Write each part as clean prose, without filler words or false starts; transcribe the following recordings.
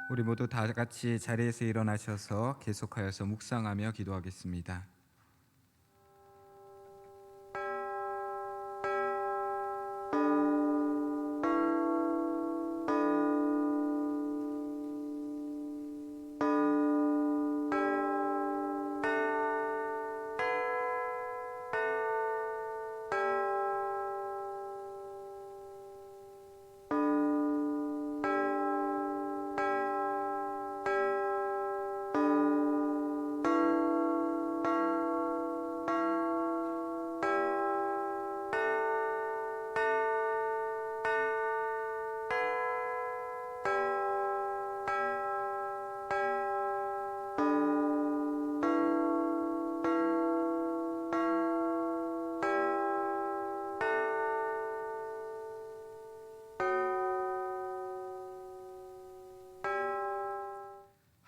우리 모두 다 같이 자리에서 일어나셔서 계속하여서 묵상하며 기도하겠습니다.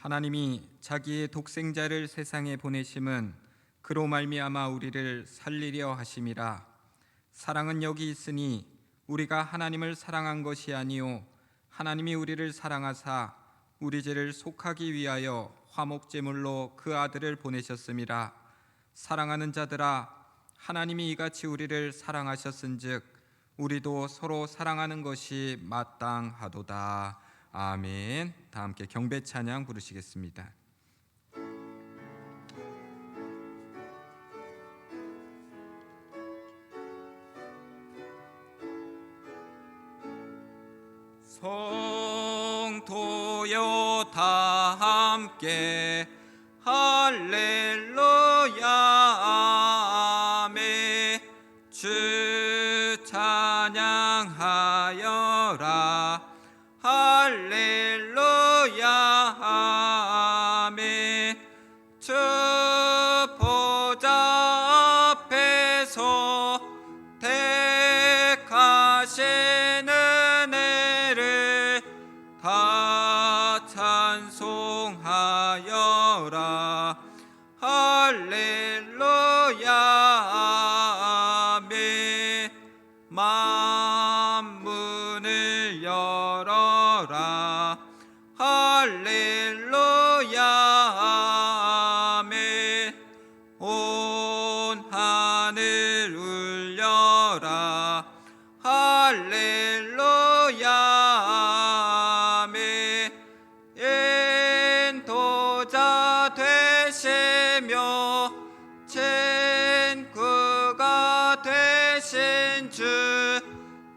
하나님이 자기의 독생자를 세상에 보내심은 그로 말미암아 우리를 살리려 하심이라. 사랑은 여기 있으니 우리가 하나님을 사랑한 것이 아니요 하나님이 우리를 사랑하사 우리 죄를 속하기 위하여 화목제물로 그 아들을 보내셨음이라. 사랑하는 자들아, 하나님이 이같이 우리를 사랑하셨은즉 우리도 서로 사랑하는 것이 마땅하도다. 아멘. 다 함께 경배 찬양 부르시겠습니다. 성도여 다 함께 할렐루야 아멘. 주 찬양하여라 할렐루야 아멘. 주 보좌 앞에서 택하신 은혜를 다 찬송하여라 할렐루야 아멘. 만문을 열어라 할렐루야 아멘. 온 하늘 울려라 할렐루야 아멘. 인도자 되시며 친구가 되신 주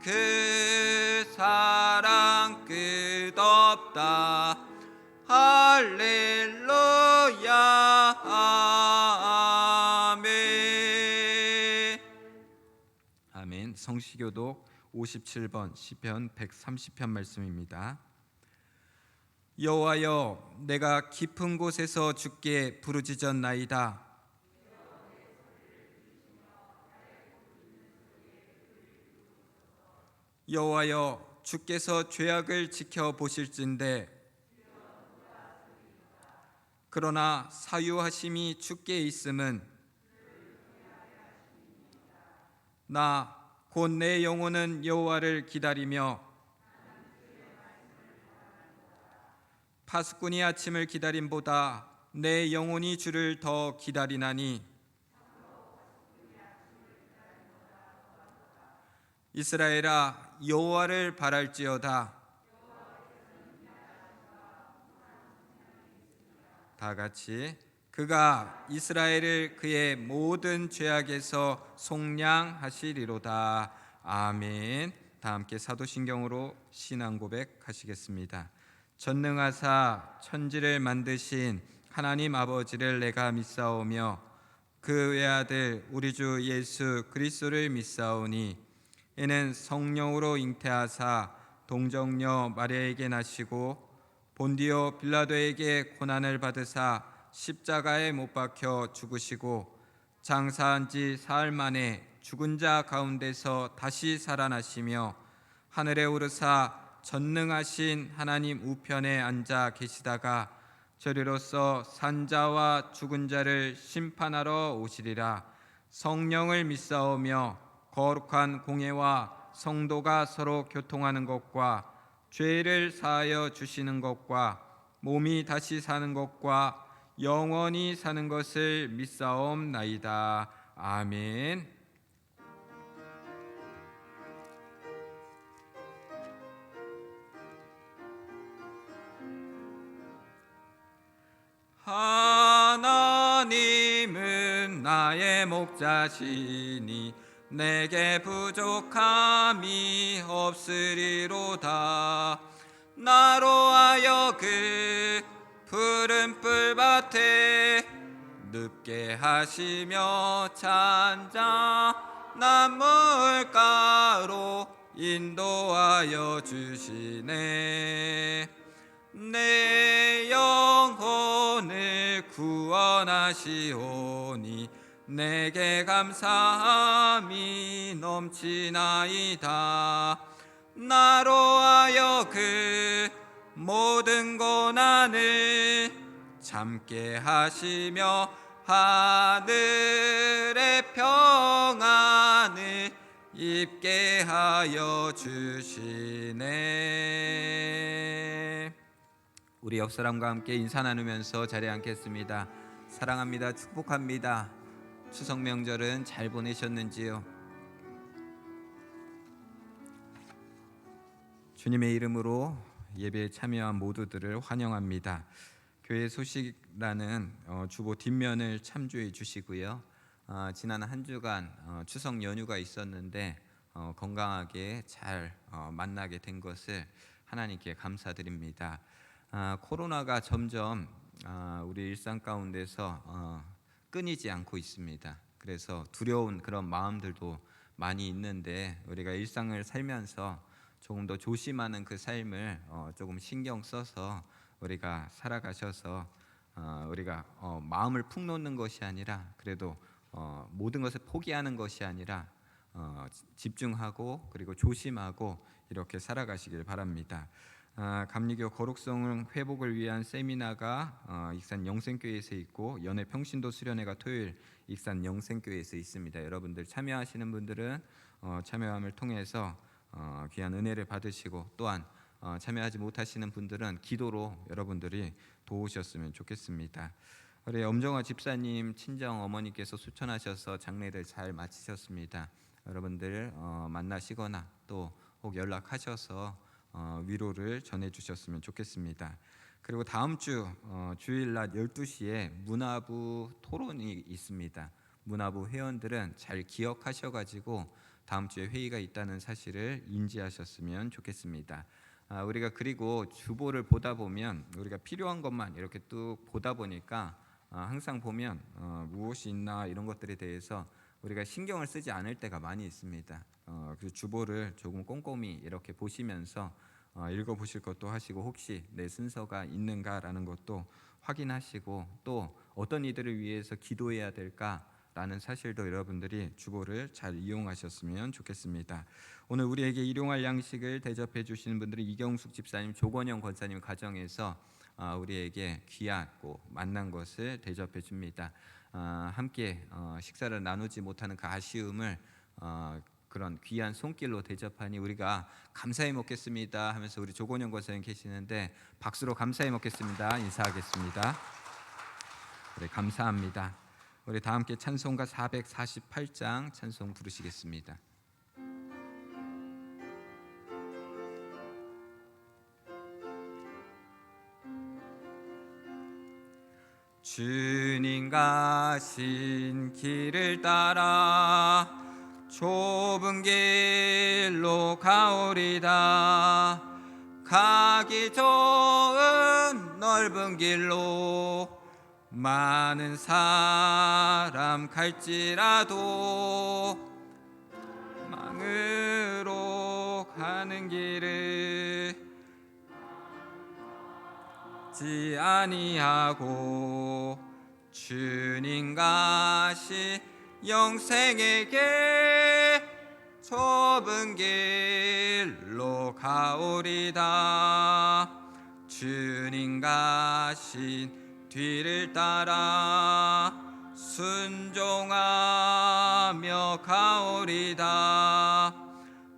그 사랑 끝없다 할렐루야 아멘. 아멘. 성시교독 57번 시편 130편 말씀입니다. 여호와여, 내가 깊은 곳에서 주께 부르짖었나이다. 여호와여, 주께서 죄악을 지켜보실진대 그러나 사유하심이 주께 있음은 나 곧 내 영혼은 여호와를 기다리며 파수꾼이 아침을 기다림보다 내 영혼이 주를 더 기다리나니. 이스라엘아, 여호와를 바랄지어다. 다 같이 그가 이스라엘을 그의 모든 죄악에서 속량하시리로다. 아멘. 다 함께 사도신경으로 신앙 고백하시겠습니다. 전능하사 천지를 만드신 하나님 아버지를 내가 믿사오며 그 외아들 우리 주 예수 그리스도를 믿사오니 이는 성령으로 잉태하사 동정녀 마리아에게 나시고 본디오 빌라도에게 고난을 받으사 십자가에 못 박혀 죽으시고 장사한 지 사흘 만에 죽은 자 가운데서 다시 살아나시며 하늘에 오르사 전능하신 하나님 우편에 앉아 계시다가 저리로서 산자와 죽은 자를 심판하러 오시리라. 성령을 믿사오며 거룩한 공예와 성도가 서로 교통하는 것과 죄를 사하여 주시는 것과 몸이 다시 사는 것과 영원히 사는 것을 믿사옵나이다. 아멘. 하나님은 나의 목자시니 내게 부족함이 없으리로다. 나로 하여 그 푸른 뿔밭에 눕게 하시며 잔잔한 물가로 인도하여 주시네. 내 영혼을 구원하시오니 내게 감사함이 넘치나이다. 나로 하여 그 모든 고난을 참게 하시며 하늘의 평안을 입게 하여 주시네. 우리 옆 사람과 함께 인사 나누면서 자리에 앉겠습니다. 사랑합니다. 축복합니다. 추석 명절은 잘 보내셨는지요? 주님의 이름으로 예배에 참여한 모두들을 환영합니다. 교회 소식란은 주보 뒷면을 참조해 주시고요. 지난 한 주간 추석 연휴가 있었는데 건강하게 잘 만나게 된 것을 하나님께 감사드립니다. 코로나가 점점 우리 일상 가운데서 끊이지 않고 있습니다. 그래서 두려운 그런 마음들도 많이 있는데 우리가 일상을 살면서 조금 더 조심하는 그 삶을 조금 신경 써서 우리가 살아가셔서 우리가 마음을 푹 놓는 것이 아니라 그래도 모든 것을 포기하는 것이 아니라 집중하고 그리고 조심하고 이렇게 살아가시길 바랍니다. 감리교 거룩성 회복을 위한 세미나가 익산 영생교회에서 있고 연회 평신도 수련회가 토요일 익산 영생교회에서 있습니다. 여러분들 참여하시는 분들은 참여함을 통해서 귀한 은혜를 받으시고 또한 참여하지 못하시는 분들은 기도로 여러분들이 도우셨으면 좋겠습니다. 우리 엄정화 집사님 친정 어머니께서 수천하셔서 장례를 잘 마치셨습니다. 여러분들 만나시거나 또 혹 연락하셔서 위로를 전해주셨으면 좋겠습니다. 그리고 다음 주 주일 낮 12시에 문화부 토론이 있습니다. 문화부 회원들은 잘 기억하셔가지고 다음 주에 회의가 있다는 사실을 인지하셨으면 좋겠습니다. 우리가 그리고 주보를 보다 보면 우리가 필요한 것만 이렇게 뚝 보다 보니까 항상 보면 무엇이 있나 이런 것들에 대해서 우리가 신경을 쓰지 않을 때가 많이 있습니다. 그 주보를 조금 꼼꼼히 이렇게 보시면서 읽어보실 것도 하시고 혹시 내 순서가 있는가라는 것도 확인하시고 또 어떤 이들을 위해서 기도해야 될까라는 사실도 여러분들이 주보를 잘 이용하셨으면 좋겠습니다. 오늘 우리에게 일용할 양식을 대접해 주시는 분들은 이경숙 집사님, 조건영 권사님 가정에서 우리에게 귀하고 만난 것을 대접해 줍니다. 함께 식사를 나누지 못하는 그 아쉬움을 그런 귀한 손길로 대접하니 우리가 감사히 먹겠습니다 하면서 우리 조건영 권사님 계시는데 박수로 감사히 먹겠습니다 인사하겠습니다. 네, 감사합니다. 우리 다 함께 찬송가 448장 찬송 부르시겠습니다. 주님 가신 길을 따라 좁은 길로 가오리다. 가기 좋은 넓은 길로 많은 사람 갈지라도 망으로 가는 길을 지 아니하고 주님 가시 영생의 길 좁은 길로 가오리다. 주님 가신 뒤를 따라 순종하며 가오리다.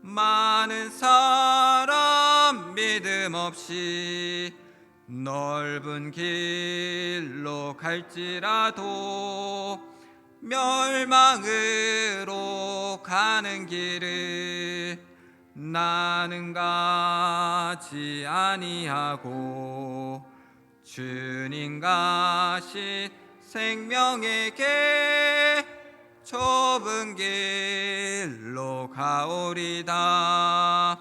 많은 사람 믿음 없이 넓은 길로 갈지라도 멸망으로 가는 길을 나는 가지 아니하고 주님 가신 생명의 길 좁은 길로 가오리다.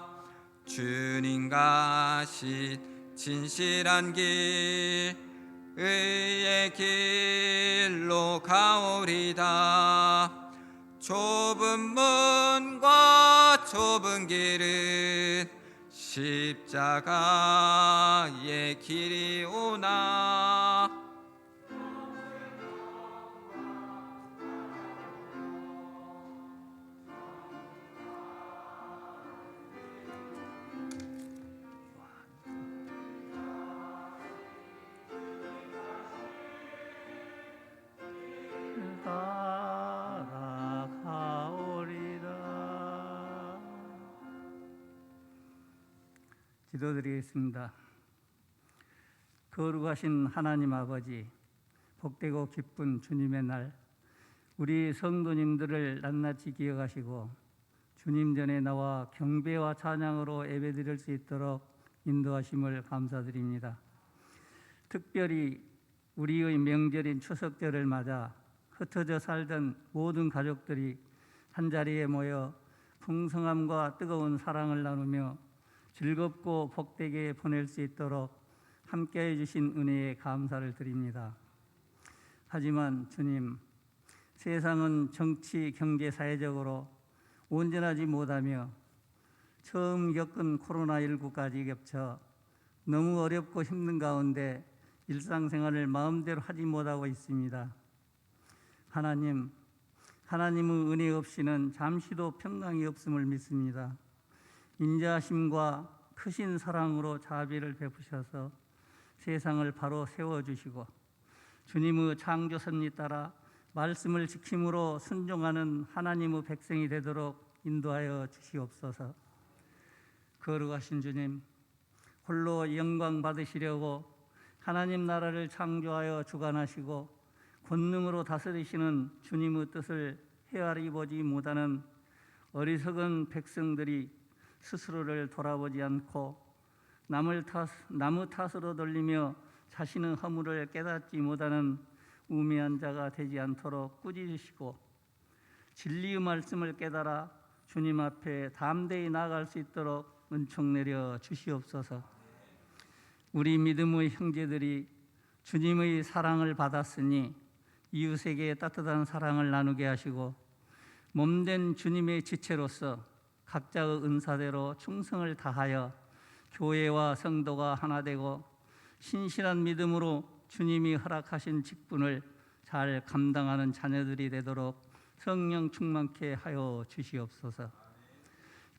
주님 가신 진실한 길 의의 길로 가오리다. 좁은 문과 좁은 길은 십자가의 길이오나 기도드리겠습니다. 거룩하신 하나님 아버지, 복되고 기쁜 주님의 날, 우리 성도님들을 낱낱이 기억하시고 주님 전에 나와 경배와 찬양으로 예배드릴 수 있도록 인도하심을 감사드립니다. 특별히 우리의 명절인 추석절을 맞아 흩어져 살던 모든 가족들이 한자리에 모여 풍성함과 뜨거운 사랑을 나누며 즐겁고 복되게 보낼 수 있도록 함께해 주신 은혜에 감사를 드립니다. 하지만 주님, 세상은 정치, 경제, 사회적으로 온전하지 못하며 처음 겪은 코로나19까지 겹쳐 너무 어렵고 힘든 가운데 일상생활을 마음대로 하지 못하고 있습니다. 하나님, 하나님의 은혜 없이는 잠시도 평강이 없음을 믿습니다. 인자하심과 크신 사랑으로 자비를 베푸셔서 세상을 바로 세워주시고 주님의 창조선리 따라 말씀을 지킴으로 순종하는 하나님의 백성이 되도록 인도하여 주시옵소서. 거룩하신 주님, 홀로 영광 받으시려고 하나님 나라를 창조하여 주관하시고 권능으로 다스리시는 주님의 뜻을 헤아리 보지 못하는 어리석은 백성들이 스스로를 돌아보지 않고 남의 탓으로 돌리며 자신의 허물을 깨닫지 못하는 우매한 자가 되지 않도록 꾸짖으시고 진리의 말씀을 깨달아 주님 앞에 담대히 나아갈 수 있도록 은총 내려 주시옵소서. 우리 믿음의 형제들이 주님의 사랑을 받았으니 이웃에게 따뜻한 사랑을 나누게 하시고 몸된 주님의 지체로서 각자의 은사대로 충성을 다하여 교회와 성도가 하나 되고 신실한 믿음으로 주님이 허락하신 직분을 잘 감당하는 자녀들이 되도록 성령 충만케 하여 주시옵소서.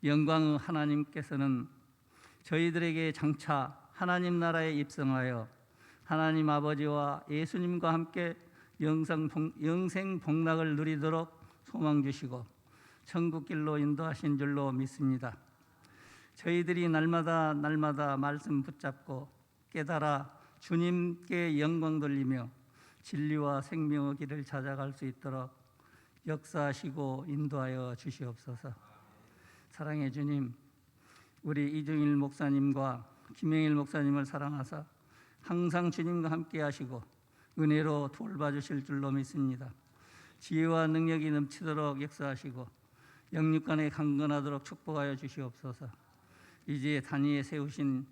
영광의 하나님께서는 저희들에게 장차 하나님 나라에 입성하여 하나님 아버지와 예수님과 함께 영생 복락을 누리도록 소망 주시고 천국길로 인도하신 줄로 믿습니다. 저희들이 날마다 말씀 붙잡고 깨달아 주님께 영광 돌리며 진리와 생명의 길을 찾아갈 수 있도록 역사하시고 인도하여 주시옵소서. 사랑의 주님, 우리 이중일 목사님과 김영일 목사님을 사랑하사 항상 주님과 함께 하시고 은혜로 돌봐주실 줄로 믿습니다. 지혜와 능력이 넘치도록 역사하시고 영육간에 강건하도록 축복하여 주시옵소서. 이제 단위에 세우신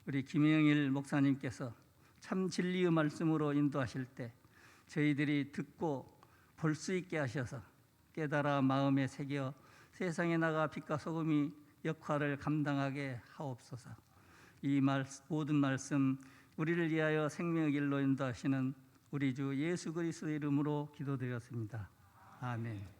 우리 김영일 목사님께서 참 진리의 말씀으로 인도하실 때 저희들이 듣고 볼 수 있게 하셔서 깨달아 마음에 새겨 세상에 나가 빛과 소금이 역할을 감당하게 하옵소서. 이 모든 말씀 우리를 위하여 생명의 길로 인도하시는 우리 주 예수 그리스도의 이름으로 기도드렸습니다. 아멘.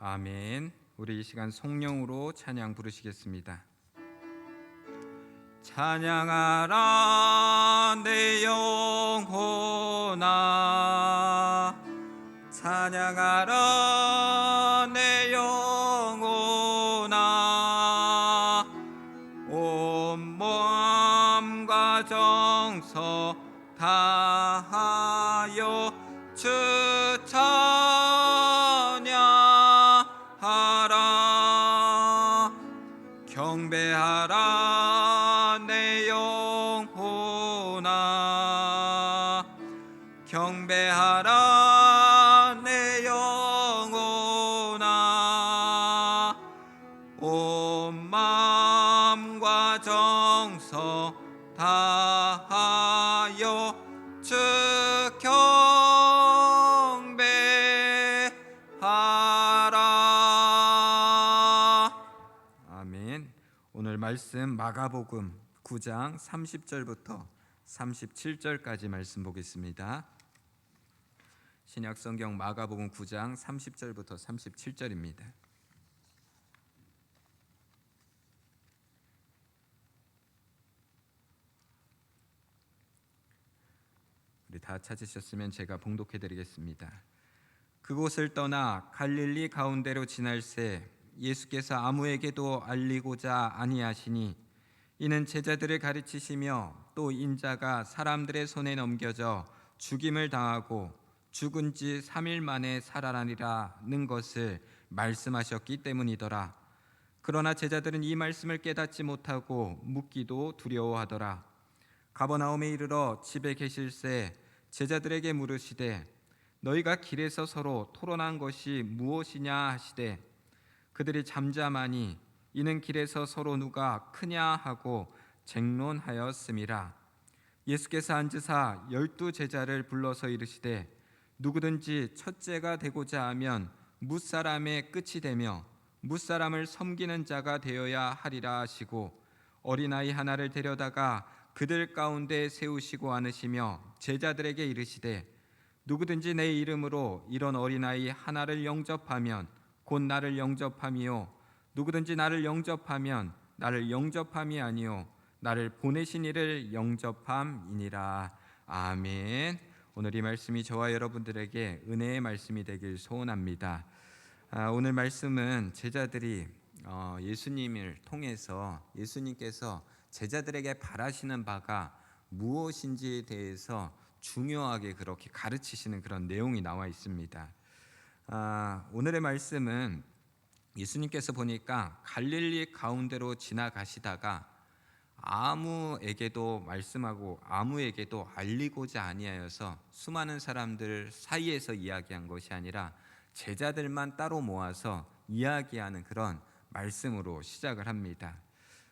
아멘. 우리 이 시간 성령으로 찬양 부르시겠습니다. 찬양하라 내 영혼아, 찬양하라 내 영혼아, 온 몸과 정서 다하여 주 찬양하라. 경배하라 내 영혼아, 경배하라 내 영혼아, 온 마음과 정서 다하여 주 경배하라. 아멘. 오늘 말씀 마가복음 9장 30절부터 37절까지 말씀 보겠습니다. 신약성경 마가복음 9장 30절부터 37절입니다. 우리 다 찾으셨으면 제가 봉독해 드리겠습니다. 그곳을 떠나 갈릴리 가운데로 지날새 예수께서 아무에게도 알리고자 아니하시니 이는 제자들을 가르치시며 또 인자가 사람들의 손에 넘겨져 죽임을 당하고 죽은 지 3일 만에 살아나리라는 것을 말씀하셨기 때문이더라. 그러나 제자들은 이 말씀을 깨닫지 못하고 묻기도 두려워하더라. 가버나움에 이르러 집에 계실새 제자들에게 물으시되 너희가 길에서 서로 토론한 것이 무엇이냐 하시되 그들이 잠잠하니 이는 길에서 서로 누가 크냐 하고 쟁론하였음이라. 예수께서 앉으사 12 제자를 불러서 이르시되 누구든지 첫째가 되고자 하면 뭇사람의 끝이 되며 뭇사람을 섬기는 자가 되어야 하리라 하시고 어린아이 하나를 데려다가 그들 가운데 세우시고 앉으시며 제자들에게 이르시되 누구든지 내 이름으로 이런 어린아이 하나를 영접하면 곧 나를 영접함이요 누구든지 나를 영접하면 나를 영접함이 아니요 나를 보내신 이를 영접함이니라. 아멘. 오늘 이 말씀이 저와 여러분들에게 은혜의 말씀이 되길 소원합니다. 오늘 말씀은 제자들이 예수님을 통해서 예수님께서 제자들에게 바라시는 바가 무엇인지에 대해서 중요하게 그렇게 가르치시는 그런 내용이 나와 있습니다. 오늘의 말씀은 예수님께서 보니까 갈릴리 가운데로 지나가시다가 아무에게도 말씀하고 아무에게도 알리고자 아니하여서 수많은 사람들 사이에서 이야기한 것이 아니라 제자들만 따로 모아서 이야기하는 그런 말씀으로 시작을 합니다.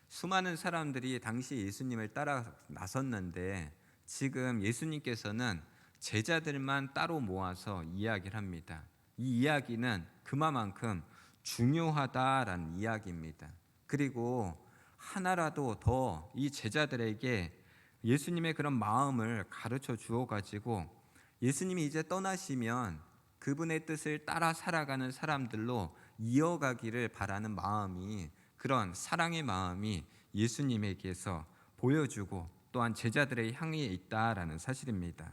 수많은 사람들이 당시 예수님을 따라 나섰는데 지금 예수님께서는 제자들만 따로 모아서 이야기를 합니다. 이 이야기는 그만큼 중요하다라는 이야기입니다. 그리고 하나라도 더 이 제자들에게 예수님의 그런 마음을 가르쳐 주어 가지고 예수님이 이제 떠나시면 그분의 뜻을 따라 살아가는 사람들로 이어가기를 바라는 마음이, 그런 사랑의 마음이 예수님에게서 보여주고 또한 제자들의 향해 있다라는 사실입니다.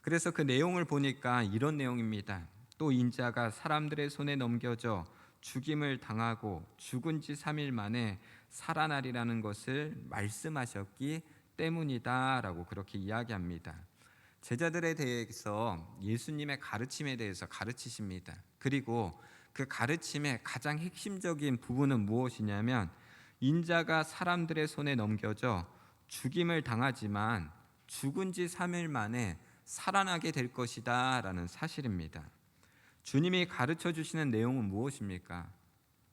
그래서 그 내용을 보니까 이런 내용입니다. 또 인자가 사람들의 손에 넘겨져 죽임을 당하고 죽은 지 3일 만에 살아나리라는 것을 말씀하셨기 때문이다라고 그렇게 이야기합니다. 제자들에 대해서 예수님의 가르침에 대해서 가르치십니다. 그리고 그 가르침의 가장 핵심적인 부분은 무엇이냐면 인자가 사람들의 손에 넘겨져 죽임을 당하지만 죽은 지 3일 만에 살아나게 될 것이다 라는 사실입니다. 주님이 가르쳐 주시는 내용은 무엇입니까?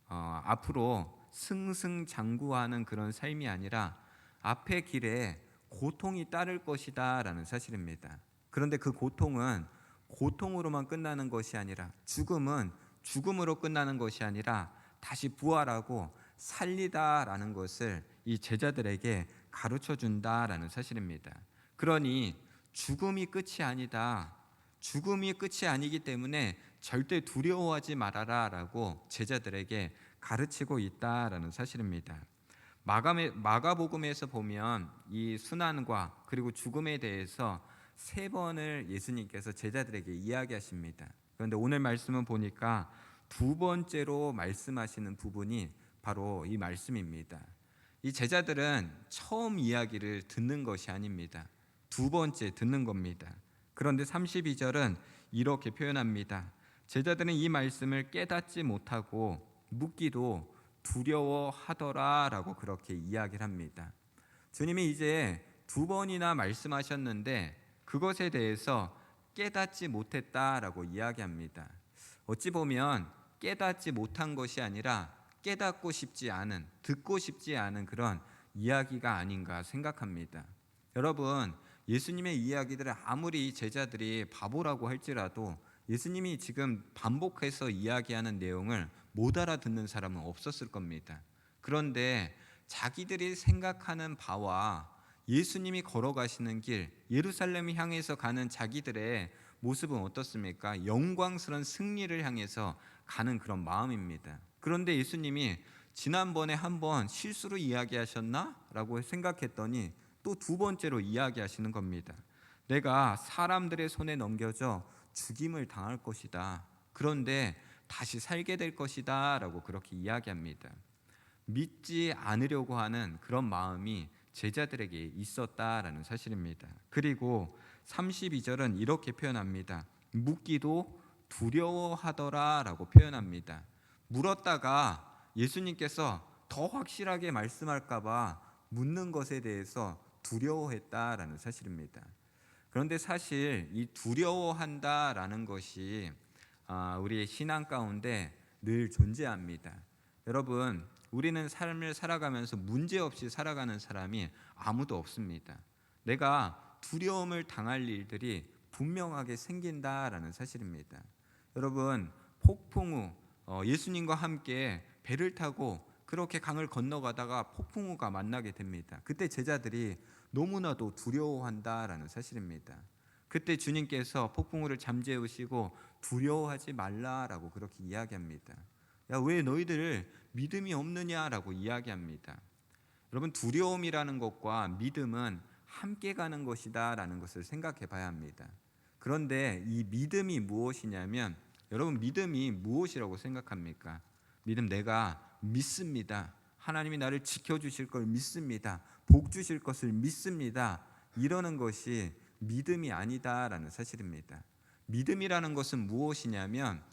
앞으로 승승장구하는 그런 삶이 아니라 앞의 길에 고통이 따를 것이다 라는 사실입니다. 그런데 그 고통은 고통으로만 끝나는 것이 아니라, 죽음은 죽음으로 끝나는 것이 아니라 다시 부활하고 살리다라는 것을 이 제자들에게 가르쳐 준다라는 사실입니다. 그러니 죽음이 끝이 아니다. 죽음이 끝이 아니기 때문에 절대 두려워하지 말아라라고 제자들에게 가르치고 있다라는 사실입니다. 마가복음에서 보면 이 순환과 그리고 죽음에 대해서 3번을 예수님께서 제자들에게 이야기하십니다. 그런데 오늘 말씀은 보니까 2번째로 말씀하시는 부분이 바로 이 말씀입니다. 이 제자들은 처음 이야기를 듣는 것이 아닙니다. 2번째 듣는 겁니다. 그런데 32절은 이렇게 표현합니다. 제자들은 이 말씀을 깨닫지 못하고 묻기도 두려워하더라라고 그렇게 이야기를 합니다. 주님이 이제 2번이나 말씀하셨는데 그것에 대해서 깨닫지 못했다라고 이야기합니다. 어찌 보면 깨닫지 못한 것이 아니라 깨닫고 싶지 않은, 듣고 싶지 않은 그런 이야기가 아닌가 생각합니다. 여러분, 예수님의 이야기들을 아무리 제자들이 바보라고 할지라도 예수님이 지금 반복해서 이야기하는 내용을 못 알아듣는 사람은 없었을 겁니다. 그런데 자기들이 생각하는 바와 예수님이 걸어가시는 길, 예루살렘을 향해서 가는 자기들의 모습은 어떻습니까? 영광스러운 승리를 향해서 가는 그런 마음입니다. 그런데 예수님이 지난번에 한번 실수로 이야기하셨나? 라고 생각했더니 또 2번째로 이야기하시는 겁니다. 내가 사람들의 손에 넘겨져 죽임을 당할 것이다. 그런데 다시 살게 될 것이다 라고 그렇게 이야기합니다. 믿지 않으려고 하는 그런 마음이 제자들에게 있었다라는 사실입니다. 그리고 32절은 이렇게 표현합니다. 묻기도 두려워하더라 라고 표현합니다. 물었다가 예수님께서 더 확실하게 말씀할까 봐 묻는 것에 대해서 두려워했다라는 사실입니다. 그런데 사실 이 두려워한다라는 것이 우리의 신앙 가운데 늘 존재합니다. 여러분, 우리는 삶을 살아가면서 문제없이 살아가는 사람이 아무도 없습니다. 내가 두려움을 당할 일들이 분명하게 생긴다라는 사실입니다. 여러분, 폭풍우, 예수님과 함께 배를 타고 그렇게 강을 건너가다가 폭풍우가 만나게 됩니다. 그때 제자들이 너무나도 두려워한다라는 사실입니다. 그때 주님께서 폭풍우를 잠재우시고 두려워하지 말라라고 그렇게 이야기합니다. 야, 왜 너희들 믿음이 없느냐라고 이야기합니다. 여러분, 두려움이라는 것과 믿음은 함께 가는 것이다라는 것을 생각해 봐야 합니다. 그런데 이 믿음이 무엇이냐면, 여러분, 믿음이 무엇이라고 생각합니까? 믿음, 내가 믿습니다. 하나님이 나를 지켜주실 걸 믿습니다. 복 주실 것을 믿습니다. 이러는 것이 믿음이 아니다라는 사실입니다. 믿음이라는 것은 무엇이냐면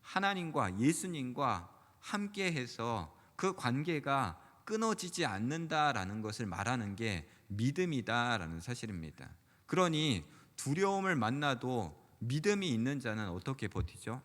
하나님과 예수님과 함께해서 그 관계가 끊어지지 않는다라는 것을 말하는 게 믿음이다라는 사실입니다. 그러니 두려움을 만나도 믿음이 있는 자는 어떻게 버티죠?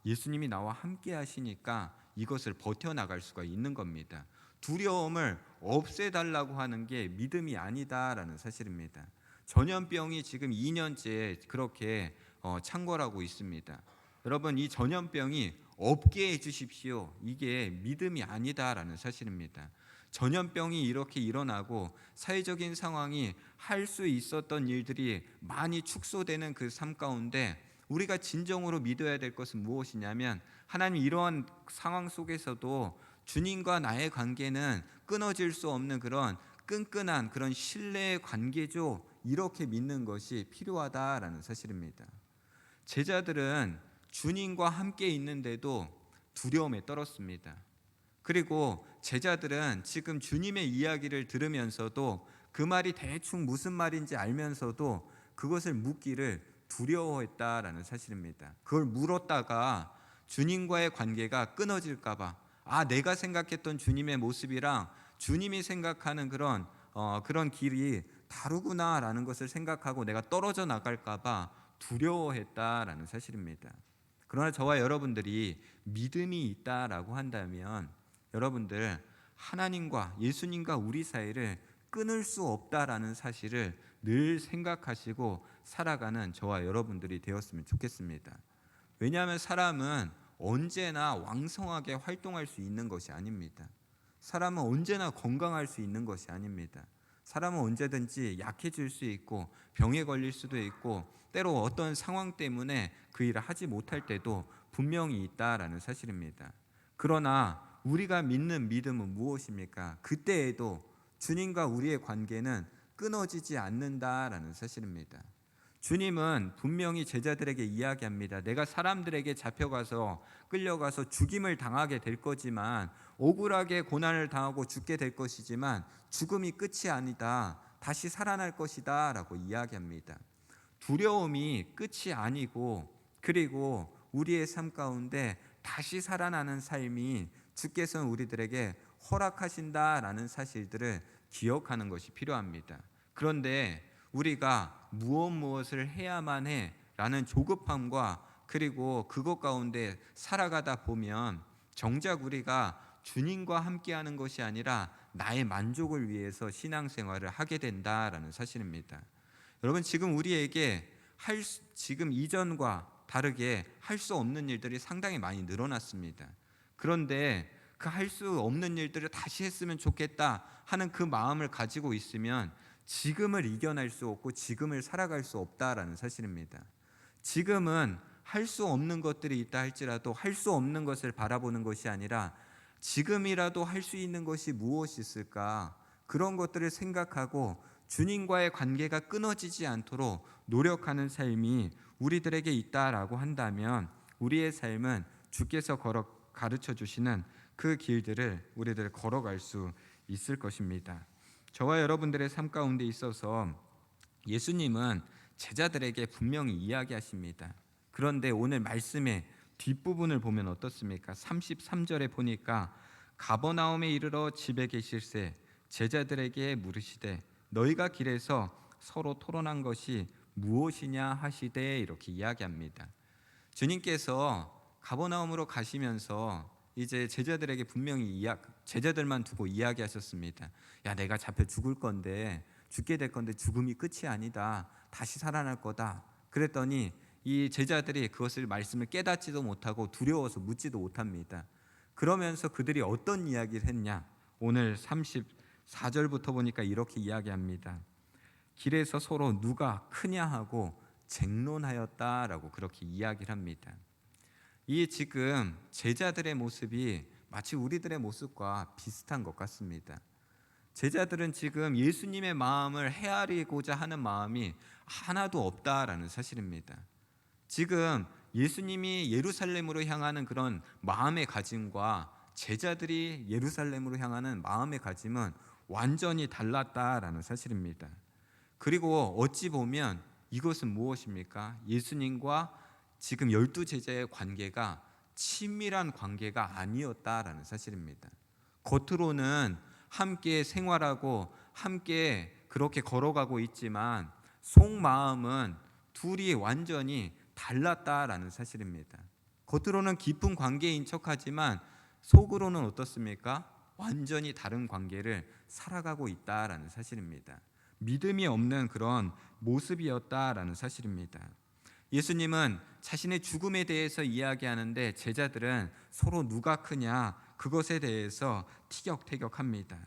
예수님이 나와 함께 하시니까 이것을 버텨나갈 수가 있는 겁니다. 두려움을 없애달라고 하는 게 믿음이 아니다라는 사실입니다. 전염병이 지금 2년째 그렇게 창궐하고 있습니다. 여러분, 이 전염병이 없게 해주십시오. 이게 믿음이 아니다라는 사실입니다. 전염병이 이렇게 일어나고 사회적인 상황이 할 수 있었던 일들이 많이 축소되는 그 삶 가운데 우리가 진정으로 믿어야 될 것은 무엇이냐면, 하나님, 이러한 상황 속에서도 주님과 나의 관계는 끊어질 수 없는 그런 끈끈한 그런 신뢰의 관계죠. 이렇게 믿는 것이 필요하다라는 사실입니다. 제자들은 주님과 함께 있는데도 두려움에 떨었습니다. 그리고 제자들은 지금 주님의 이야기를 들으면서도 그 말이 대충 무슨 말인지 알면서도 그것을 묻기를 두려워했다라는 사실입니다. 그걸 물었다가 주님과의 관계가 끊어질까 봐, 내가 생각했던 주님의 모습이랑 주님이 생각하는 그런 길이 다르구나라는 것을 생각하고 내가 떨어져 나갈까 봐 두려워했다라는 사실입니다. 그러나 저와 여러분들이 믿음이 있다라고 한다면, 여러분들, 하나님과 예수님과 우리 사이를 끊을 수 없다라는 사실을 늘 생각하시고 살아가는 저와 여러분들이 되었으면 좋겠습니다. 왜냐하면 사람은 언제나 왕성하게 활동할 수 있는 것이 아닙니다. 사람은 언제나 건강할 수 있는 것이 아닙니다. 사람은 언제든지 약해질 수 있고 병에 걸릴 수도 있고 때로 어떤 상황 때문에 그 일을 하지 못할 때도 분명히 있다라는 사실입니다. 그러나 우리가 믿는 믿음은 무엇입니까? 그때에도 주님과 우리의 관계는 끊어지지 않는다라는 사실입니다. 주님은 분명히 제자들에게 이야기합니다. 내가 사람들에게 잡혀가서 끌려가서 죽임을 당하게 될 거지만, 억울하게 고난을 당하고 죽게 될 것이지만 죽음이 끝이 아니다. 다시 살아날 것이다 라고 이야기합니다. 두려움이 끝이 아니고, 그리고 우리의 삶 가운데 다시 살아나는 삶이 주께서는 우리들에게 허락하신다라는 사실들을 기억하는 것이 필요합니다. 그런데 우리가 무엇을 해야만 해 라는 조급함과 그리고 그것 가운데 살아가다 보면 정작 우리가 주님과 함께하는 것이 아니라 나의 만족을 위해서 신앙생활을 하게 된다라는 사실입니다. 여러분, 지금 우리에게 지금 이전과 다르게 할 수 없는 일들이 상당히 많이 늘어났습니다. 그런데 그 할 수 없는 일들을 다시 했으면 좋겠다 하는 그 마음을 가지고 있으면 지금을 이겨낼 수 없고 지금을 살아갈 수 없다라는 사실입니다. 지금은 할 수 없는 것들이 있다 할지라도 할 수 없는 것을 바라보는 것이 아니라 지금이라도 할 수 있는 것이 무엇이 있을까, 그런 것들을 생각하고 주님과의 관계가 끊어지지 않도록 노력하는 삶이 우리들에게 있다라고 한다면 우리의 삶은 주께서 가르쳐 주시는 그 길들을 우리들 걸어갈 수 있을 것입니다. 저와 여러분들의 삶 가운데 있어서 예수님은 제자들에게 분명히 이야기하십니다. 그런데 오늘 말씀의 뒷부분을 보면 어떻습니까? 33절에 보니까 가버나움에 이르러 집에 계실새 제자들에게 물으시되 너희가 길에서 서로 토론한 것이 무엇이냐 하시되, 이렇게 이야기합니다. 주님께서 가버나움으로 가시면서 이제 제자들에게 분명히 제자들만 두고 이야기하셨습니다. 야, 내가 잡혀 죽을 건데, 죽게 될 건데 죽음이 끝이 아니다. 다시 살아날 거다. 그랬더니 이 제자들이 그것을 말씀을 깨닫지도 못하고 두려워서 묻지도 못합니다. 그러면서 그들이 어떤 이야기를 했냐? 오늘 34절부터 보니까 이렇게 이야기합니다. 길에서 서로 누가 크냐 하고 쟁론하였다라고 그렇게 이야기를 합니다. 이 지금 제자들의 모습이 마치 우리들의 모습과 비슷한 것 같습니다. 제자들은 지금 예수님의 마음을 헤아리고자 하는 마음이 하나도 없다라는 사실입니다. 지금 예수님이 예루살렘으로 향하는 그런 마음의 가짐과 제자들이 예루살렘으로 향하는 마음의 가짐은 완전히 달랐다라는 사실입니다. 그리고 어찌 보면 이것은 무엇입니까? 예수님과 지금 12제자의 관계가 친밀한 관계가 아니었다라는 사실입니다. 겉으로는 함께 생활하고 함께 그렇게 걸어가고 있지만 속마음은 둘이 완전히 달랐다라는 사실입니다. 겉으로는 깊은 관계인 척하지만 속으로는 어떻습니까? 완전히 다른 관계를 살아가고 있다라는 사실입니다. 믿음이 없는 그런 모습이었다라는 사실입니다. 예수님은 자신의 죽음에 대해서 이야기하는데 제자들은 서로 누가 크냐 그것에 대해서 티격태격합니다.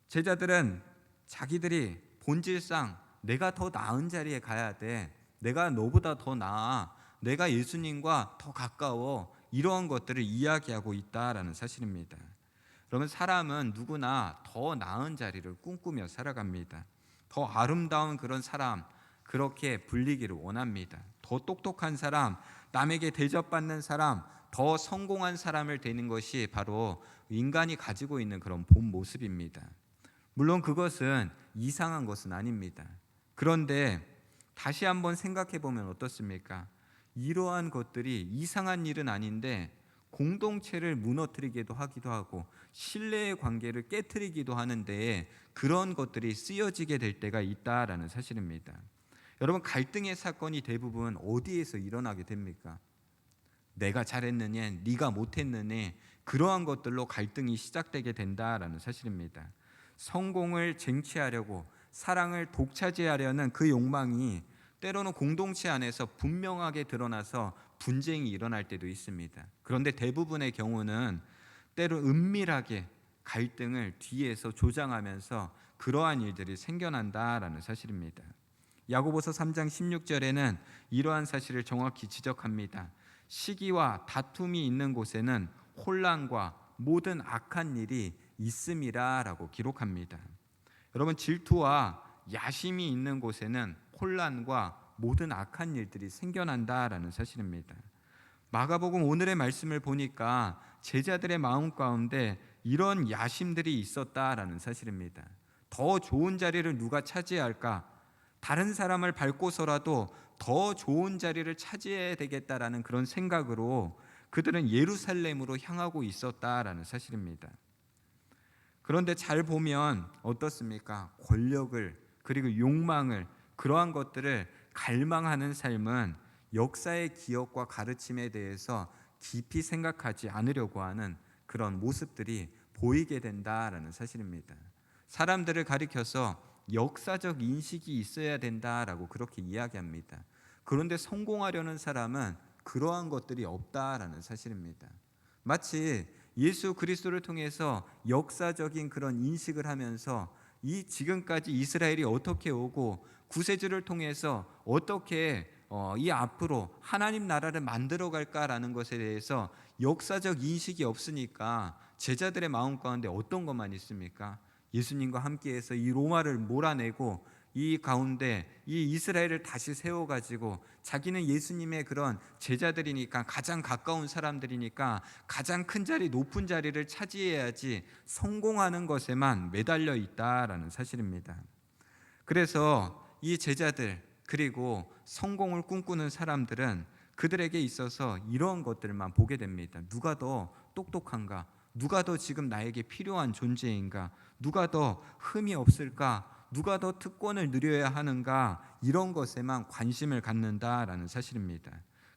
제자들은 자기들이 본질상 내가 더 나은 자리에 가야 돼, 내가 너보다 더 나아, 내가 예수님과 더 가까워, 이러한 것들을 이야기하고 있다라는 사실입니다. 그러면 사람은 누구나 더 나은 자리를 꿈꾸며 살아갑니다. 더 아름다운 그런 사람, 그렇게 불리기를 원합니다. 더 똑똑한 사람, 남에게 대접받는 사람, 더 성공한 사람을 되는 것이 바로 인간이 가지고 있는 그런 본 모습입니다. 물론 그것은 이상한 것은 아닙니다. 그런데 다시 한번 생각해 보면 어떻습니까? 이러한 것들이 이상한 일은 아닌데 공동체를 무너뜨리기도 하기도 하고 신뢰의 관계를 깨트리기도 하는데 그런 것들이 쓰여지게 될 때가 있다라는 사실입니다. 여러분, 갈등의 사건이 대부분 어디에서 일어나게 됩니까? 내가 잘했느냐, 네가 못했느냐, 그러한 것들로 갈등이 시작되게 된다라는 사실입니다. 성공을 쟁취하려고 사랑을 독차지하려는 그 욕망이 때로는 공동체 안에서 분명하게 드러나서 분쟁이 일어날 때도 있습니다. 그런데 대부분의 경우는 때로 은밀하게 갈등을 뒤에서 조장하면서 그러한 일들이 생겨난다라는 사실입니다. 야고보서 3장 16절에는 이러한 사실을 정확히 지적합니다. 시기와 다툼이 있는 곳에는 혼란과 모든 악한 일이 있음이라라고 기록합니다. 여러분, 질투와 야심이 있는 곳에는 혼란과 모든 악한 일들이 생겨난다라는 사실입니다. 마가복음 오늘의 말씀을 보니까 제자들의 마음 가운데 이런 야심들이 있었다라는 사실입니다. 더 좋은 자리를 누가 차지할까? 다른 사람을 밟고서라도 더 좋은 자리를 차지해야 되겠다라는 그런 생각으로 그들은 예루살렘으로 향하고 있었다라는 사실입니다. 그런데 잘 보면 어떻습니까? 권력을 그리고 욕망을 그러한 것들을 갈망하는 삶은 역사의 기억과 가르침에 대해서 깊이 생각하지 않으려고 하는 그런 모습들이 보이게 된다라는 사실입니다. 사람들을 가리켜서 역사적 인식이 있어야 된다라고 그렇게 이야기합니다. 그런데 성공하려는 사람은 그러한 것들이 없다라는 사실입니다. 마치 예수 그리스도를 통해서 역사적인 그런 인식을 하면서 이 지금까지 이스라엘이 어떻게 오고 구세주를 통해서 어떻게 이 앞으로 하나님 나라를 만들어 갈까라는 것에 대해서 역사적 인식이 없으니까 제자들의 마음 가운데 어떤 것만 있습니까? 예수님과 함께해서 이 로마를 몰아내고 이 가운데 이 이스라엘을 다시 세워가지고 자기는 예수님의 그런 제자들이니까 가장 가까운 사람들이니까 가장 큰 자리 높은 자리를 차지해야지 성공하는 것에만 매달려 있다라는 사실입니다. 그래서 이 제자들 그리고 성공을 꿈꾸는 사람들은 그들에게 있어서 이런 것들만 보게 됩니다. 누가 더 똑똑한가? 누가 더 지금 나에게 필요한 존재인가? 누가 더 흠이 없을까? 누가 더 특권을 누려야 하는가? 이런 것에만 관심을 갖는다라는 사실입니다.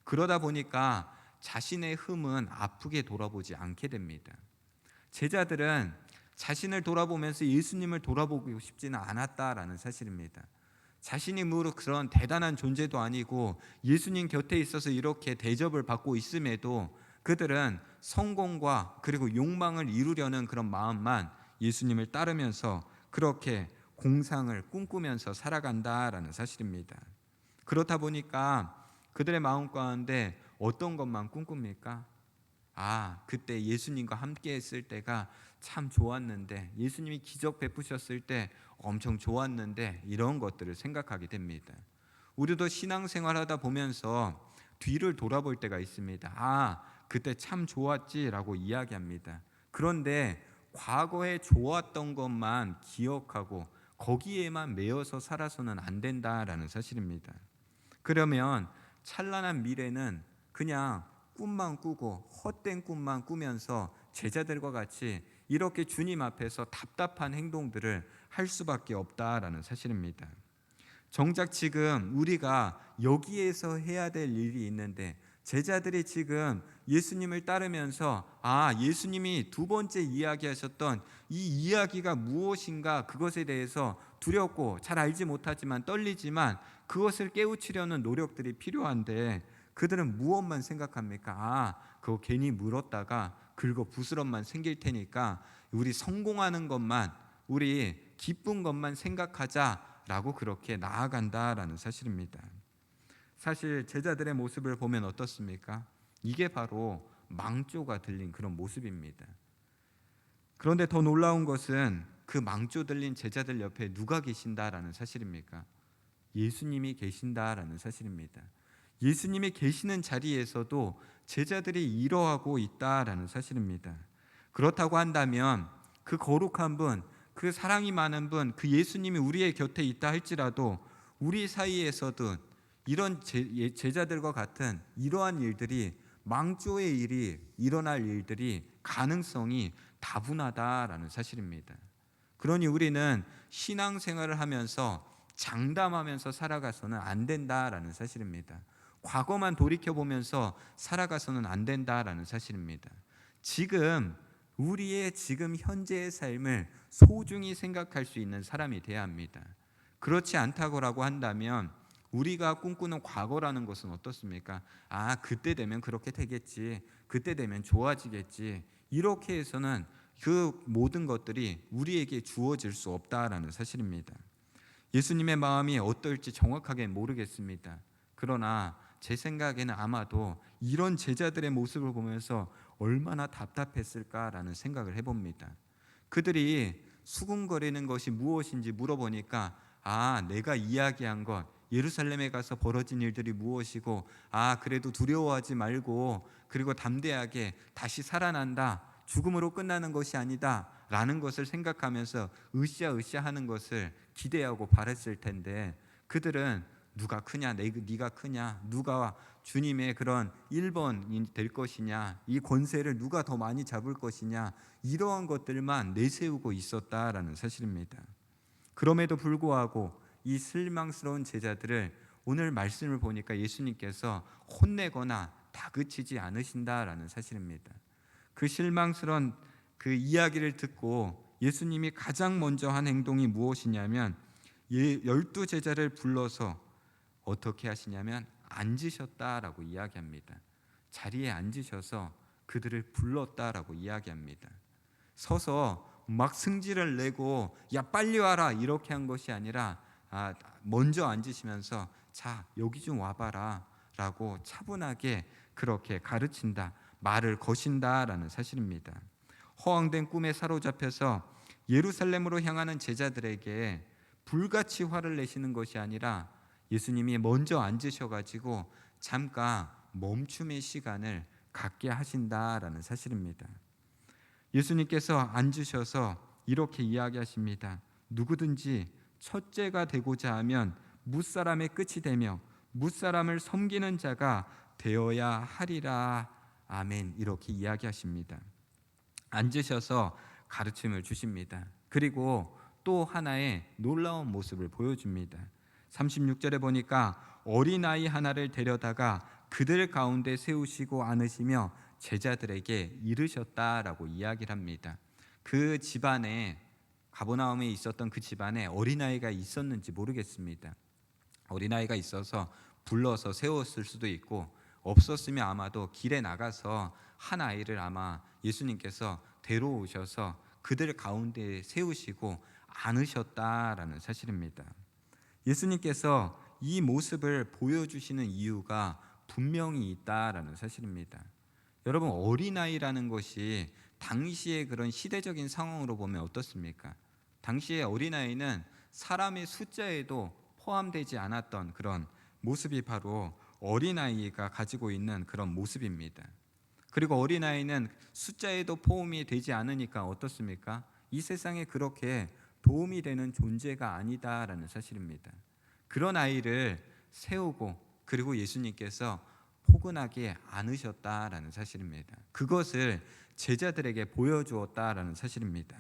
그러다 보니까 자신의 흠은 아프게 돌아보지 않게 됩니다. 제자들은 자신을 돌아보면서 예수님을 돌아보고 싶지는 않았다라는 사실입니다. 자신이 무릇 그런 대단한 존재도 아니고 예수님 곁에 있어서 이렇게 대접을 받고 있음에도 그들은 성공과 그리고 욕망을 이루려는 그런 마음만 예수님을 따르면서 그렇게 공상을 꿈꾸면서 살아간다라는 사실입니다. 그렇다 보니까 그들의 마음 가운데 어떤 것만 꿈꿉니까? 그때 예수님과 함께 했을 때가 참 좋았는데, 예수님이 기적 베푸셨을 때 엄청 좋았는데, 이런 것들을 생각하게 됩니다. 우리도 신앙생활하다 보면서 뒤를 돌아볼 때가 있습니다. 그때 참 좋았지라고 이야기합니다. 그런데 과거에 좋았던 것만 기억하고 거기에만 매여서 살아서는 안 된다라는 사실입니다. 그러면 찬란한 미래는 그냥 꿈만 꾸고 헛된 꿈만 꾸면서 제자들과 같이 이렇게 주님 앞에서 답답한 행동들을 할 수밖에 없다라는 사실입니다. 정작 지금 우리가 여기에서 해야 될 일이 있는데, 제자들이 지금 예수님을 따르면서 예수님이 두 번째 이야기하셨던 이 이야기가 무엇인가, 그것에 대해서 두렵고 잘 알지 못하지만 떨리지만 그것을 깨우치려는 노력들이 필요한데, 그들은 무엇만 생각합니까? 그거 괜히 물었다가 긁어 부스럼만 생길 테니까 우리 성공하는 것만, 우리 기쁜 것만 생각하자라고 그렇게 나아간다라는 사실입니다. 사실 제자들의 모습을 보면 어떻습니까? 이게 바로 망조가 들린 그런 모습입니다. 그런데 더 놀라운 것은 그 망조 들린 제자들 옆에 누가 계신다라는 사실입니까? 예수님이 계신다라는 사실입니다. 예수님이 계시는 자리에서도 제자들이 이러하고 있다라는 사실입니다. 그렇다고 한다면 그 거룩한 분, 그 사랑이 많은 분, 그 예수님이 우리의 곁에 있다 할지라도 우리 사이에서도 이런 제자들과 같은 이러한 일들이, 망조의 일이 일어날 일들이 가능성이 다분하다라는 사실입니다. 그러니 우리는 신앙생활을 하면서 장담하면서 살아가서는 안 된다라는 사실입니다. 과거만 돌이켜보면서 살아가서는 안 된다라는 사실입니다. 지금 우리의 지금 현재의 삶을 소중히 생각할 수 있는 사람이 돼야 합니다. 그렇지 않다고 한다면 우리가 꿈꾸는 과거라는 것은 어떻습니까? 그때 되면 그렇게 되겠지, 그때 되면 좋아지겠지, 이렇게 해서는 그 모든 것들이 우리에게 주어질 수 없다라는 사실입니다. 예수님의 마음이 어떨지 정확하게 모르겠습니다. 그러나 제 생각에는 아마도 이런 제자들의 모습을 보면서 얼마나 답답했을까라는 생각을 해봅니다. 그들이 수군거리는 것이 무엇인지 물어보니까 내가 이야기한 것, 예루살렘에 가서 벌어진 일들이 무엇이고 그래도 두려워하지 말고 그리고 담대하게 다시 살아난다, 죽음으로 끝나는 것이 아니다 라는 것을 생각하면서 으쌰으쌰 하는 것을 기대하고 바랬을 텐데, 그들은 누가 크냐, 네가 크냐, 누가 주님의 그런 1번이 될 것이냐, 이 권세를 누가 더 많이 잡을 것이냐, 이러한 것들만 내세우고 있었다라는 사실입니다. 그럼에도 불구하고 이 실망스러운 제자들을 오늘 말씀을 보니까 예수님께서 혼내거나 다그치지 않으신다라는 사실입니다. 그 실망스러운 그 이야기를 듣고 예수님이 가장 먼저 한 행동이 무엇이냐면 12 제자를 불러서 어떻게 하시냐면 앉으셨다라고 이야기합니다. 자리에 앉으셔서 그들을 불렀다라고 이야기합니다. 서서 막 승질을 내고 야 빨리 와라 이렇게 한 것이 아니라 먼저 앉으시면서 자 여기 좀 와봐라 라고 차분하게 그렇게 가르친다, 말을 거신다라는 사실입니다. 허황된 꿈에 사로잡혀서 예루살렘으로 향하는 제자들에게 불같이 화를 내시는 것이 아니라 예수님이 먼저 앉으셔가지고 잠깐 멈춤의 시간을 갖게 하신다라는 사실입니다. 예수님께서 앉으셔서 이렇게 이야기하십니다. 누구든지 첫째가 되고자 하면 무사람의 끝이 되며 무사람을 섬기는 자가 되어야 하리라. 아멘. 이렇게 이야기하십니다. 앉으셔서 가르침을 주십니다. 그리고 또 하나의 놀라운 모습을 보여줍니다. 36절에 보니까 어린아이 하나를 데려다가 그들 가운데 세우시고 안으시며 제자들에게 이르셨다라고 이야기를 합니다. 그 집안에, 가버나움에 있었던 그 집안에 어린아이가 있었는지 모르겠습니다. 어린아이가 있어서 불러서 세웠을 수도 있고, 없었으면 아마도 길에 나가서 한 아이를 아마 예수님께서 데려오셔서 그들 가운데 세우시고 안으셨다라는 사실입니다. 예수님께서 이 모습을 보여주시는 이유가 분명히 있다라는 사실입니다. 여러분, 어린아이라는 것이 당시의 그런 시대적인 상황으로 보면 어떻습니까? 당시의 어린아이는 사람의 숫자에도 포함되지 않았던 그런 모습이 바로 어린아이가 가지고 있는 그런 모습입니다. 그리고 어린아이는 숫자에도 포함이 되지 않으니까 어떻습니까? 이 세상에 그렇게 도움이 되는 존재가 아니다라는 사실입니다. 그런 아이를 세우고 그리고 예수님께서 포근하게 안으셨다라는 사실입니다. 그것을 제자들에게 보여주었다라는 사실입니다.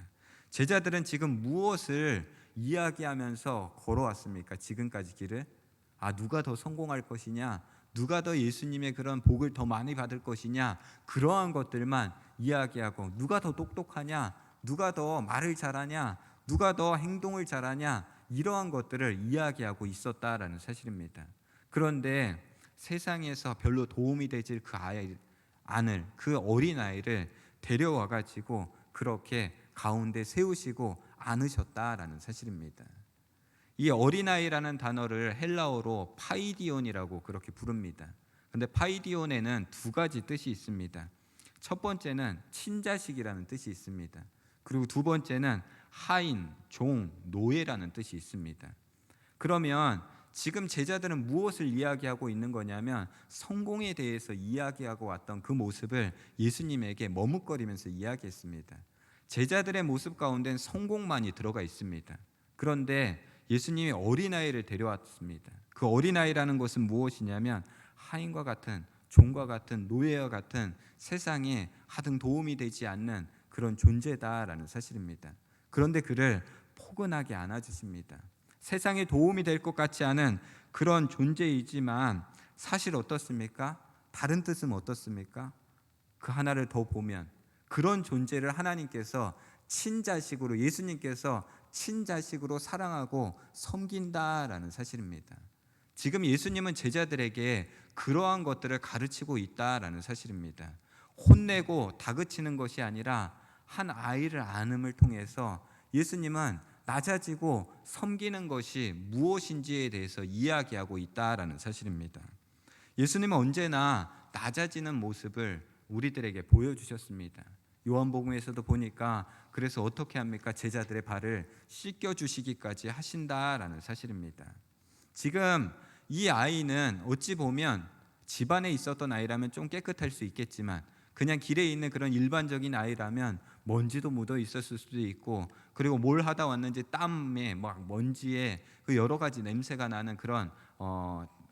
제자들은 지금 무엇을 이야기하면서 걸어왔습니까? 지금까지 길을 누가 더 성공할 것이냐, 누가 더 예수님의 그런 복을 더 많이 받을 것이냐, 그러한 것들만 이야기하고, 누가 더 똑똑하냐, 누가 더 말을 잘하냐, 누가 더 행동을 잘하냐, 이러한 것들을 이야기하고 있었다라는 사실입니다. 그런데 세상에서 별로 도움이 되질 그 아이를, 그 어린아이를 데려와 가지고 그렇게 가운데 세우시고 안으셨다라는 사실입니다. 이 어린아이라는 단어를 헬라어로 파이디온이라고 그렇게 부릅니다. 근데 파이디온에는 두 가지 뜻이 있습니다. 첫 번째는 친자식이라는 뜻이 있습니다. 그리고 두 번째는 하인, 종, 노예라는 뜻이 있습니다. 그러면 지금 제자들은 무엇을 이야기하고 있는 거냐면 성공에 대해서 이야기하고 왔던 그 모습을 예수님에게 머뭇거리면서 이야기했습니다. 제자들의 모습 가운데는 성공만이 들어가 있습니다. 그런데 예수님이 어린아이를 데려왔습니다. 그 어린아이라는 것은 무엇이냐면 하인과 같은, 종과 같은, 노예와 같은 세상에 하등 도움이 되지 않는 그런 존재다라는 사실입니다. 그런데 그를 포근하게 안아주십니다. 세상에 도움이 될 것 같지 않은 그런 존재이지만 사실 어떻습니까? 다른 뜻은 어떻습니까? 그 하나를 더 보면 그런 존재를 하나님께서 친자식으로, 예수님께서 친자식으로 사랑하고 섬긴다라는 사실입니다. 지금 예수님은 제자들에게 그러한 것들을 가르치고 있다라는 사실입니다. 혼내고 다그치는 것이 아니라 한 아이를 안음을 통해서 예수님은 낮아지고 섬기는 것이 무엇인지에 대해서 이야기하고 있다라는 사실입니다. 예수님은 언제나 낮아지는 모습을 우리들에게 보여주셨습니다. 요한복음에서도 보니까 그래서 어떻게 합니까? 제자들의 발을 씻겨주시기까지 하신다라는 사실입니다. 지금 이 아이는 어찌 보면 집안에 있었던 아이라면 좀 깨끗할 수 있겠지만 그냥 길에 있는 그런 일반적인 아이라면 먼지도 묻어 있었을 수도 있고, 그리고 뭘 하다 왔는지 땀에 막 먼지에 그 여러 가지 냄새가 나는 그런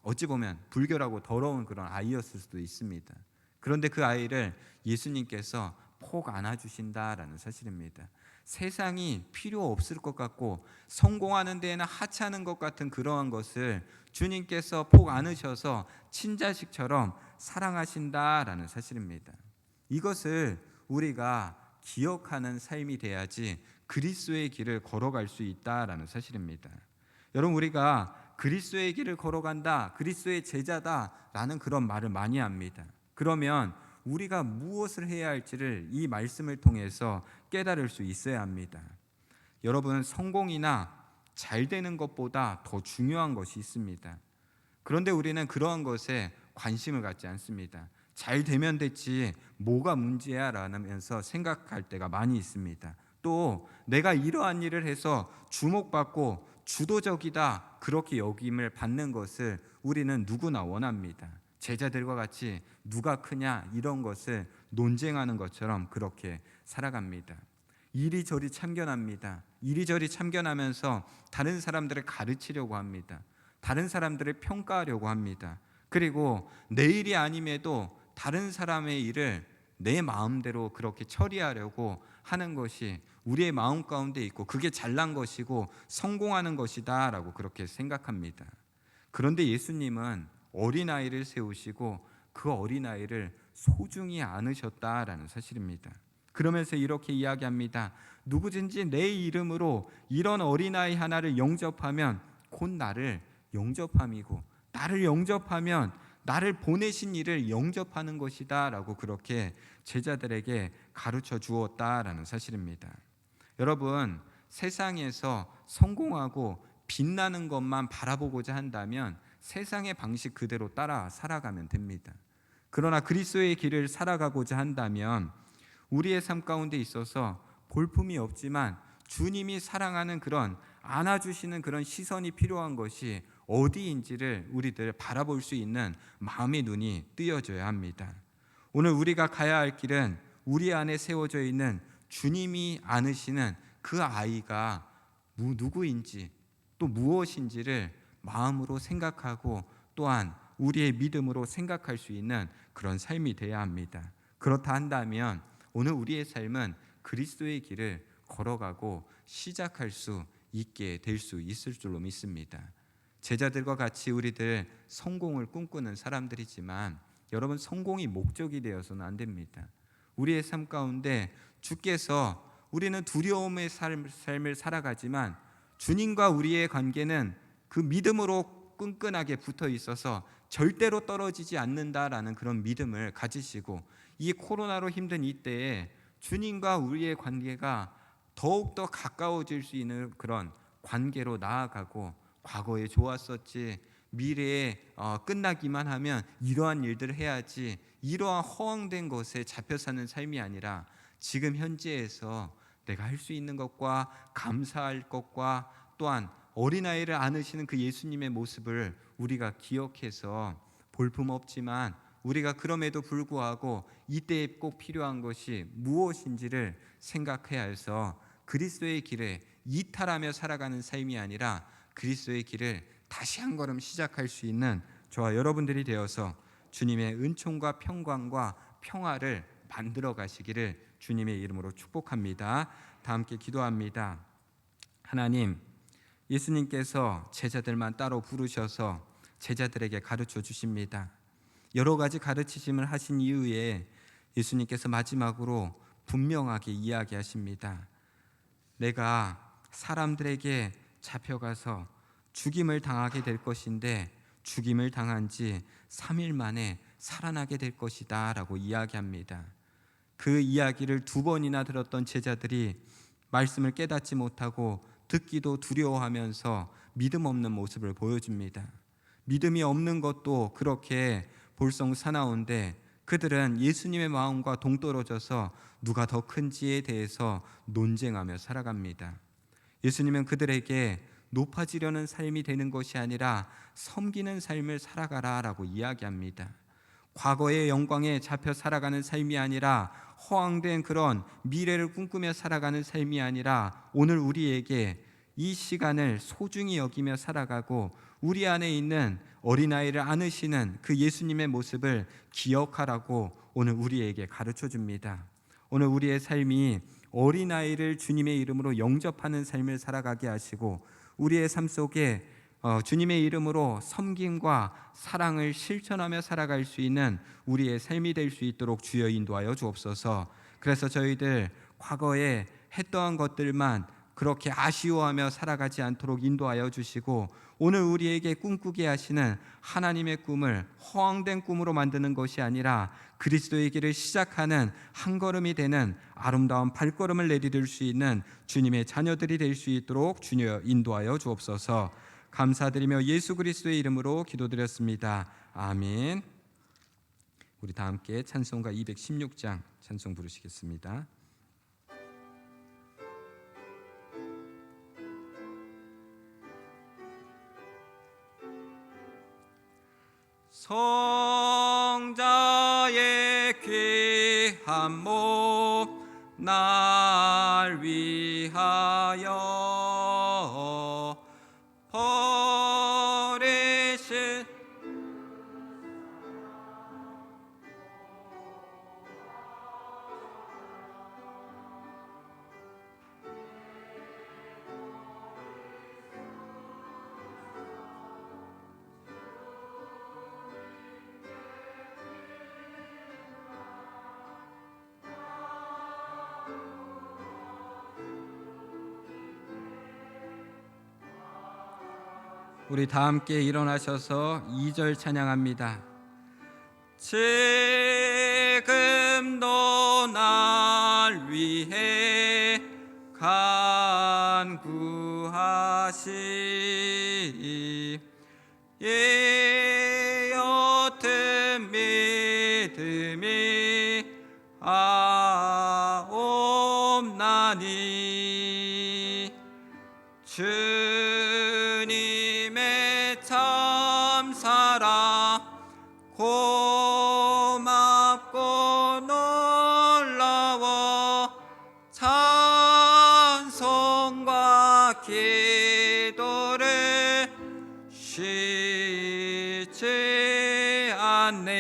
어찌 보면 불결하고 더러운 그런 아이였을 수도 있습니다. 그런데 그 아이를 예수님께서 폭 안아주신다라는 사실입니다. 세상이 필요 없을 것 같고 성공하는 데에는 하찮은 것 같은 그러한 것을 주님께서 폭 안으셔서 친자식처럼 사랑하신다라는 사실입니다. 이것을 우리가 기억하는 삶이 돼야지 그리스도의 길을 걸어갈 수 있다라는 사실입니다. 여러분, 우리가 그리스도의 길을 걸어간다, 그리스도의 제자다라는 그런 말을 많이 합니다. 그러면 우리가 무엇을 해야 할지를 이 말씀을 통해서 깨달을 수 있어야 합니다. 여러분, 성공이나 잘 되는 것보다 더 중요한 것이 있습니다. 그런데 우리는 그러한 것에 관심을 갖지 않습니다. 잘 되면 됐지 뭐가 문제야 라면서 생각할 때가 많이 있습니다. 또 내가 이러한 일을 해서 주목받고 주도적이다 그렇게 여김을 받는 것을 우리는 누구나 원합니다. 제자들과 같이 누가 크냐 이런 것을 논쟁하는 것처럼 그렇게 살아갑니다. 이리저리 참견합니다. 이리저리 참견하면서 다른 사람들을 가르치려고 합니다. 다른 사람들을 평가하려고 합니다. 그리고 내 일이 아님에도 다른 사람의 일을 내 마음대로 그렇게 처리하려고 하는 것이 우리의 마음 가운데 있고 그게 잘난 것이고 성공하는 것이다 라고 그렇게 생각합니다. 그런데 예수님은 어린아이를 세우시고 그 어린아이를 소중히 안으셨다라는 사실입니다. 그러면서 이렇게 이야기합니다. 누구든지 내 이름으로 이런 어린아이 하나를 영접하면 곧 나를 영접함이고 나를 영접하면 나를 보내신 이를 영접하는 것이다 라고 그렇게 제자들에게 가르쳐 주었다라는 사실입니다. 여러분, 세상에서 성공하고 빛나는 것만 바라보고자 한다면 세상의 방식 그대로 따라 살아가면 됩니다. 그러나 그리스도의 길을 살아가고자 한다면 우리의 삶 가운데 있어서 볼품이 없지만 주님이 사랑하는 그런 안아주시는 그런 시선이 필요한 것이 어디인지를 우리들 바라볼 수 있는 마음의 눈이 뜨여져야 합니다. 오늘 우리가 가야 할 길은 우리 안에 세워져 있는 주님이 안으시는 그 아이가 누구인지 또 무엇인지를 마음으로 생각하고 또한 우리의 믿음으로 생각할 수 있는 그런 삶이 되어야 합니다. 그렇다 한다면 오늘 우리의 삶은 그리스도의 길을 걸어가고 시작할 수 있게 될 수 있을 줄로 믿습니다. 제자들과 같이 우리들 성공을 꿈꾸는 사람들이지만 여러분, 성공이 목적이 되어서는 안 됩니다. 우리의 삶 가운데 주께서 우리는 두려움의 삶을 살아가지만 주님과 우리의 관계는 그 믿음으로 끈끈하게 붙어 있어서 절대로 떨어지지 않는다라는 그런 믿음을 가지시고 이 코로나로 힘든 이때에 주님과 우리의 관계가 더욱더 가까워질 수 있는 그런 관계로 나아가고 과거에 좋았었지 미래에 끝나기만 하면 이러한 일들을 해야지 이러한 허황된 것에 잡혀 사는 삶이 아니라 지금 현재에서 내가 할 수 있는 것과 감사할 것과 또한 어린아이를 안으시는 그 예수님의 모습을 우리가 기억해서 볼품없지만 우리가 그럼에도 불구하고 이때에 꼭 필요한 것이 무엇인지를 생각해야 해서 그리스도의 길에 이탈하며 살아가는 삶이 아니라 그리스도의 길을 다시 한 걸음 시작할 수 있는 저와 여러분들이 되어서 주님의 은총과 평강과 평화를 만들어 가시기를 주님의 이름으로 축복합니다. 다 함께 기도합니다. 하나님, 예수님께서 제자들만 따로 부르셔서 제자들에게 가르쳐 주십니다. 여러 가지 가르치심을 하신 이후에 예수님께서 마지막으로 분명하게 이야기하십니다. 내가 사람들에게 잡혀가서 죽임을 당하게 될 것인데 죽임을 당한 지 3일 만에 살아나게 될 것이다 라고 이야기합니다. 그 이야기를 2번이나 들었던 제자들이 말씀을 깨닫지 못하고 듣기도 두려워하면서 믿음 없는 모습을 보여줍니다. 믿음이 없는 것도 그렇게 볼썽사나운데 그들은 예수님의 마음과 동떨어져서 누가 더 큰지에 대해서 논쟁하며 살아갑니다. 예수님은 그들에게 높아지려는 삶이 되는 것이 아니라 섬기는 삶을 살아가라라고 이야기합니다. 과거의 영광에 잡혀 살아가는 삶이 아니라 허황된 그런 미래를 꿈꾸며 살아가는 삶이 아니라 오늘 우리에게 이 시간을 소중히 여기며 살아가고 우리 안에 있는 어린아이를 안으시는 그 예수님의 모습을 기억하라고 오늘 우리에게 가르쳐 줍니다. 오늘 우리의 삶이 어린아이를 주님의 이름으로 영접하는 삶을 살아가게 하시고 우리의 삶 속에 주님의 이름으로 섬김과 사랑을 실천하며 살아갈 수 있는 우리의 삶이 될 수 있도록 주여 인도하여 주옵소서. 그래서 저희들 과거에 했던 것들만 그렇게 아쉬워하며 살아가지 않도록 인도하여 주시고 오늘 우리에게 꿈꾸게 하시는 하나님의 꿈을 허황된 꿈으로 만드는 것이 아니라 그리스도의 길을 시작하는 한 걸음이 되는 아름다운 발걸음을 내디딜 수 있는 주님의 자녀들이 될 수 있도록 주여 인도하여 주옵소서. 감사드리며 예수 그리스도의 이름으로 기도드렸습니다. 아멘. 우리 다 함께 찬송가 216장 찬송 부르시겠습니다. 성자의 귀한 몸 날 위하여 버리신 우리 다 함께 일어나셔서 2절 찬양합니다. 지금도 날 위해 간구하시 예옅은 믿음이 아옵나니 주님의 참사랑 고맙고 놀라워 찬송과 기도를 쉬지 않네.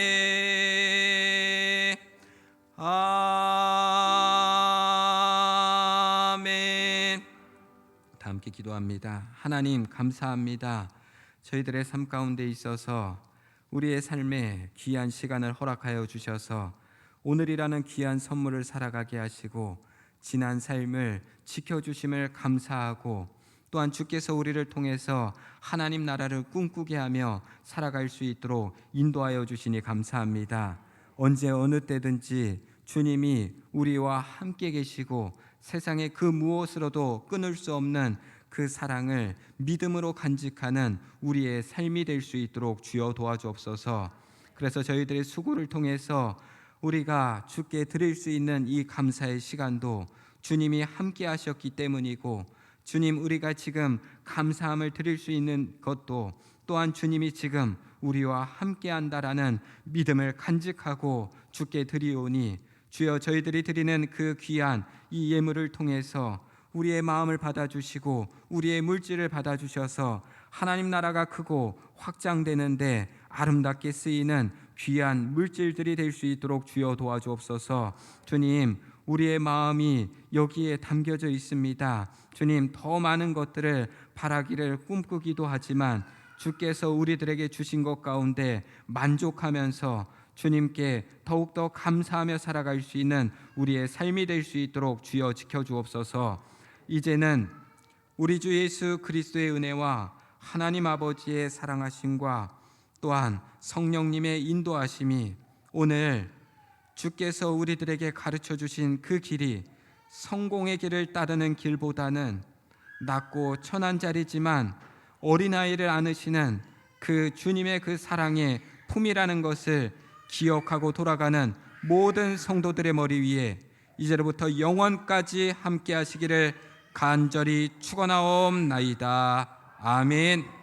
아멘. 다 함께 기도합니다. 하나님 감사합니다. 저희들의 삶 가운데 있어서 우리의 삶에 귀한 시간을 허락하여 주셔서 오늘이라는 귀한 선물을 살아가게 하시고 지난 삶을 지켜주심을 감사하고 또한 주께서 우리를 통해서 하나님 나라를 꿈꾸게 하며 살아갈 수 있도록 인도하여 주시니 감사합니다. 언제 어느 때든지 주님이 우리와 함께 계시고 세상의 그 무엇으로도 끊을 수 없는 그 사랑을 믿음으로 간직하는 우리의 삶이 될 수 있도록 주여 도와주옵소서. 그래서 저희들의 수고를 통해서 우리가 주께 드릴 수 있는 이 감사의 시간도 주님이 함께 하셨기 때문이고 주님 우리가 지금 감사함을 드릴 수 있는 것도 또한 주님이 지금 우리와 함께 한다라는 믿음을 간직하고 주께 드리오니 주여 저희들이 드리는 그 귀한 이 예물을 통해서 우리의 마음을 받아주시고 우리의 물질을 받아주셔서 하나님 나라가 크고 확장되는데 아름답게 쓰이는 귀한 물질들이 될 수 있도록 주여 도와주옵소서. 주님 우리의 마음이 여기에 담겨져 있습니다. 주님 더 많은 것들을 바라기를 꿈꾸기도 하지만 주께서 우리들에게 주신 것 가운데 만족하면서 주님께 더욱더 감사하며 살아갈 수 있는 우리의 삶이 될 수 있도록 주여 지켜주옵소서. 이제는 우리 주 예수 그리스도의 은혜와 하나님 아버지의 사랑하심과 또한 성령님의 인도하심이 오늘 주께서 우리들에게 가르쳐 주신 그 길이 성공의 길을 따르는 길보다는 낮고 천한 자리지만 어린아이를 안으시는 그 주님의 그 사랑의 품이라는 것을 기억하고 돌아가는 모든 성도들의 머리 위에 이제로부터 영원까지 함께 하시기를 간절히 축원하옵나이다. 아멘.